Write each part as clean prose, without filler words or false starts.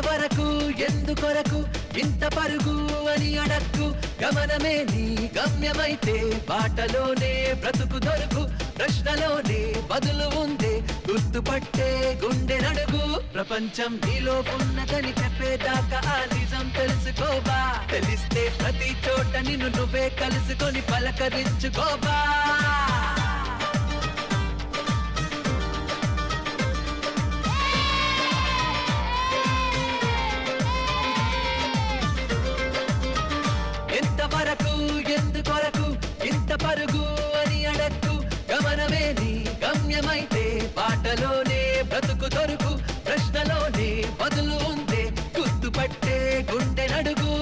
ఎంతవరకు ఎందుకొరకు ఇంత పరుగు అని అడక్కు గమనమే నీ గమ్యమైతే బాటలోనే బ్రతుకు దొరుకు ప్రశ్నలోనే బదులు ఉందే గుర్తుపట్టే గుండె నడుగు ప్రపంచం నీలో ఉన్నదని చెప్పేదాకా ఆ నిజం తెలుసుకోవా తెలిస్తే ప్రతి చోట నిన్ను నువ్వే కలుసుకొని పలకరించుకోవా ఎంతవరకు ఎందుకొరకు ఇంత పరుగు అని అడక్కు గమనమే నీ గమ్యమైతే బాటలోనే బ్రతుకు దొరుకు ప్రశ్నలోనే బదులు ఉందే గుర్తుపట్టే గుండె నడుగు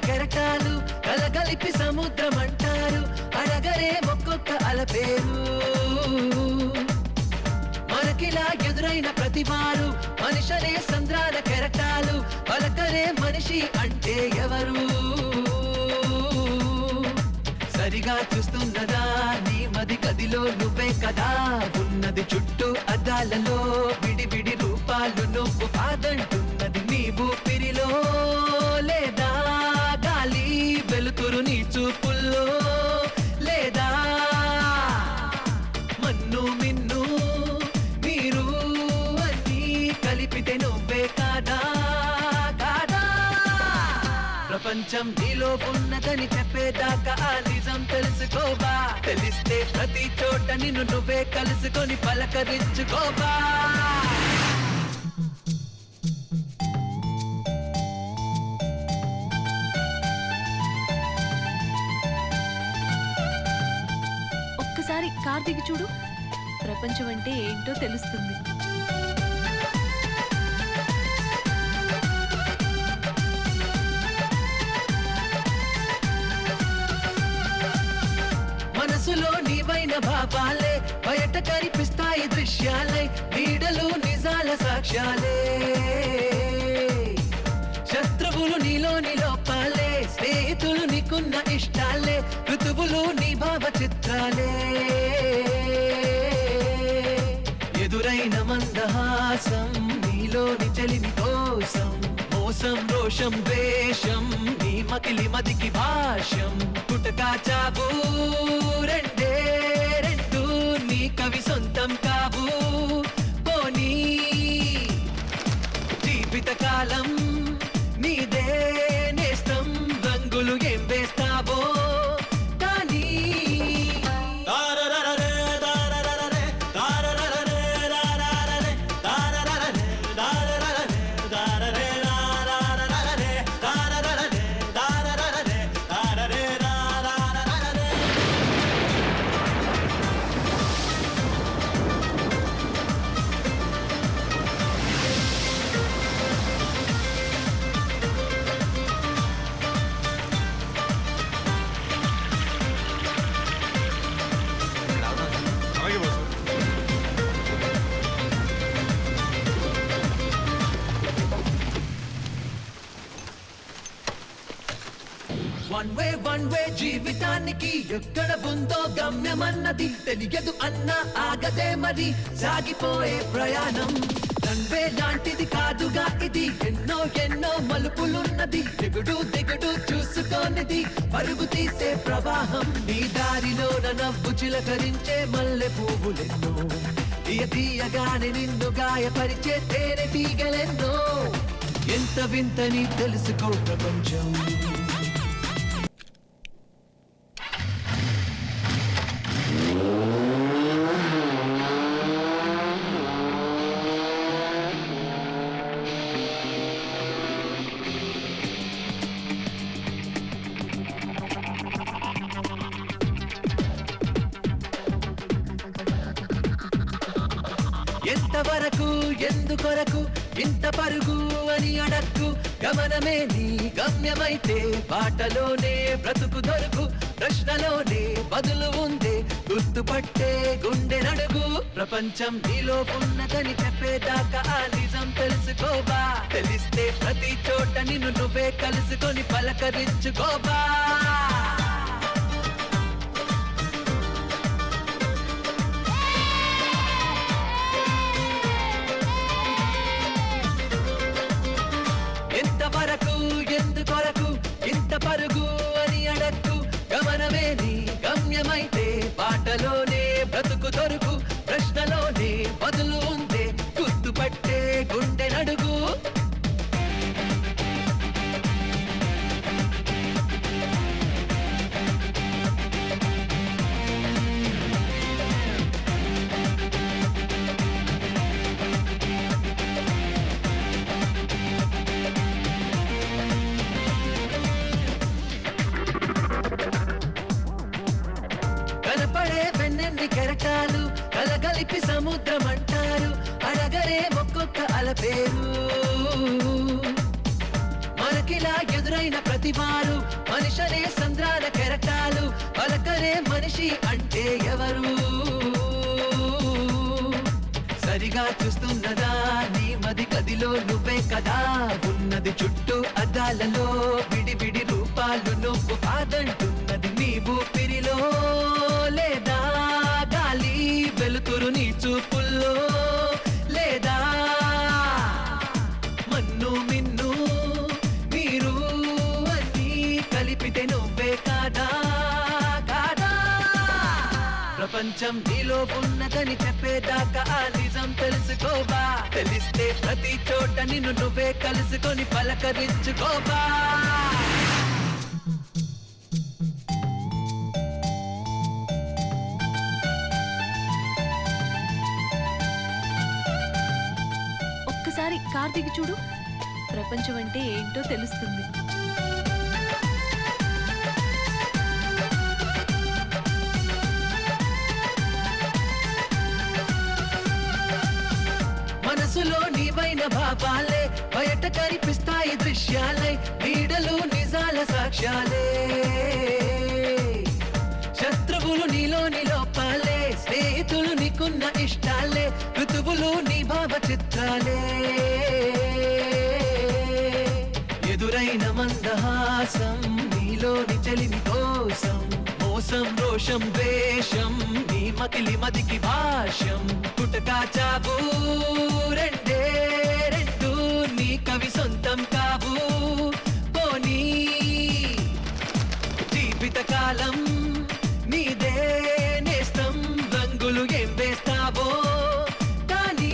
కెరటాలు కలగలిపి సముద్రం అంటారు అడగరే ఒక్కొక్క అలపేరు మనకిలా ఎదురైన ప్రతివారు మనిషనే సంద్రాల కెరటాలు పలకరే మనిషి అంటే ఎవరు సరిగా చూస్తున్నదా నీ మది గదిలో నువ్వే కదా ఉన్నది చుట్టూ అద్దాలలో విడివిడి రూపాలు నువ్వు కాదంటున్నది నీవు పిరిలో లేదా గాలి వెలుతురు నీ చూపుల్లో లేదా మన్ను మిన్ను మీరు అన్నీ కలిపితే నువ్వే కాదా కాదా ప్రపంచం నీలో ఉన్నదని చెప్పేదాకా ఆ నిజం తెలుసుకోవా తెలిస్తే ప్రతి చోట నిన్ను నువ్వే కలుసుకొని పలకరించుకోవా ఒక్కసారి కార్ దిగి చూడు ప్రపంచం అంటే ఏంటో తెలుస్తుంది మనసులో నీవైన భావాలే బయట కనిపిస్తాయి దృశ్యాలే నీడలు నిజాల సాక్ష్యాలే శత్రువులు నీలోని లోపాలే స్నేహితులు నీకున్న ఇష్టాలే ఋతువులు నీ భావ చిత్రాలే ఎదురైన మందహాసం నీలోని చెలిమి కోసం మోసం రోషం ద్వేషం నీ మకిలి మదికి భాష్యం పుటకా చావు రెండే రెండు నీ కవి సొంతం కావు పోనీ జీవితకాలం నీదే నేస్తం రంగులు ఏం వేస్తావో కానీ వన్ వే జీవితానికి ఎక్కడ ఉందో గమ్యమన్నది తెలియదు అన్నా ఆగదే మరి సాగిపోయే ప్రయాణం రన్వే లాంటిది కాదుగా ఇది ఎన్నో ఎన్నో మలుపులున్నది దిగుడు దిగుడు చూసుకోనిది పరుగు తీసే ప్రవాహం నీ దారిలో నవ్వు చిలకరించే మల్లె పువ్వులెన్నో తీయగానే నిన్ను గాయపరిచే తేనె తీగలెన్నో ఎంత వింతని తెలుసుకో ప్రపంచం ఎంతవరకు ఎందుకొరకు ఇంత పరుగు అని అడక్కు, గమనమే నీ గమ్యమైతే బాటలోనే బ్రతుకు దొరుకు, ప్రశ్నలోనే బదులు ఉందే గుర్తుపట్టే గుండె నడుగు. ప్రపంచం నీలో ఉన్నదని చెప్పేదాకా ఆ నిజం తెలుసుకోవా, తెలిస్తే ప్రతి చోట నిన్ను నువ్వే కలుసుకొని పలకరించుకోవా. ఎంతవరకు ఎందుకొరకు ఇంత పరుగు అని అడక్కు, గమనమే నీ గమ్యమైతే బాటలోనే బ్రతుకు దొరుకు, ప్రశ్నలోనే బదులు ఉందే గుర్తుపట్టే గుండె నడుగు. కనపడే వెన్నెన్ని కెరటాలు కలగలిపి సముద్రం అంటారు, అడగరే ఒక్కొక్క అలపేరు. మనకిలా ఎదురైన ప్రతివారు మనిషనే సంద్రాల కెరటాలు, పలకరే మనిషి అంటే ఎవరు? సరిగా చూస్తున్నదా నీ మది గదిలో నువ్వే కదా ఉన్నది, చుట్టూ అద్దాలలో విడివిడి రూపాలు నువ్వు కాదంటున్నది నీ ఊపిరిలో, లేదా గాలి వెలుతురు నీ చూపుల్లో, లేదా మన్ను మిన్ను మీరు అన్నీ కలిపితే నువ్వే కాదా కాదా. ప్రపంచం నీలో ఉన్నదని చెప్పేదాకా ఆ నిజం తెలుసుకోవా, తెలిస్తే ప్రతి చోట నిన్ను నువ్వే కలుసుకొని పలకరించుకోవా. ఒక్కసారి కార్ దిగి చూడు, ప్రపంచం అంటే ఏంటో తెలుస్తుంది. మనసులో నీవైన భావాలే బయట కనిపిస్తాయి దృశ్యాలై, నీడలు నిజాల సాక్ష్యాలే. శత్రువులు నీలోని లోపాలే, స్నేహితులు నీకున్న ఇష్టాలే, ఋతువులు నీ భావ చిత్రాలే. ఎదురైన మందహాసం నీలోని చెలిమి కోసం, మోసం రోషం ద్వేషం నీ మకిలి మదికి భాష్యం, పుటకా చావు రెండే రెండు నీ కవి సొంతం కావు. పోనీ జీవిత కాలం నీదే నేస్తం, రంగులు ఏం వేస్తావో కానీ.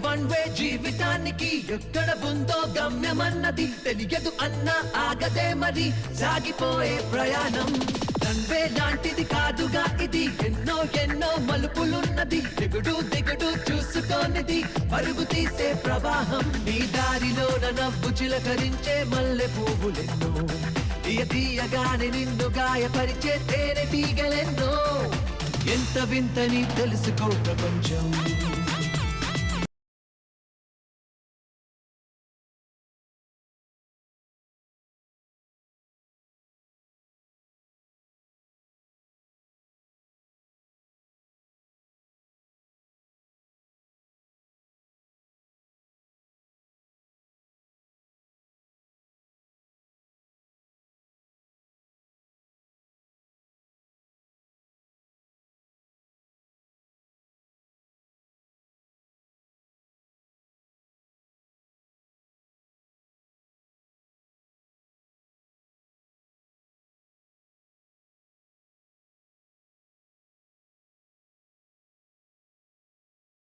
వన్ వే జీవితానికి ఎక్కడ ఉందో గమ్యమన్నది తెలియదు అన్న ఆగదే మరి సాగిపోయే ప్రయాణం. రన్వే లాంటిది కాదుగా ఇది, ఎన్నో ఎన్నో మలుపులున్నది, దిగుడు దిగుడు చూసుకోనిది పరుగు తీసే ప్రవాహం. నీ దారిలోన నవ్వు చిలకరించే మల్లె పువ్వులెన్నో, తీయగానే నిన్ను గాయపరిచే తేనె తీగలెన్నో. ఎంత వింతని తెలుసుకో ప్రపంచం.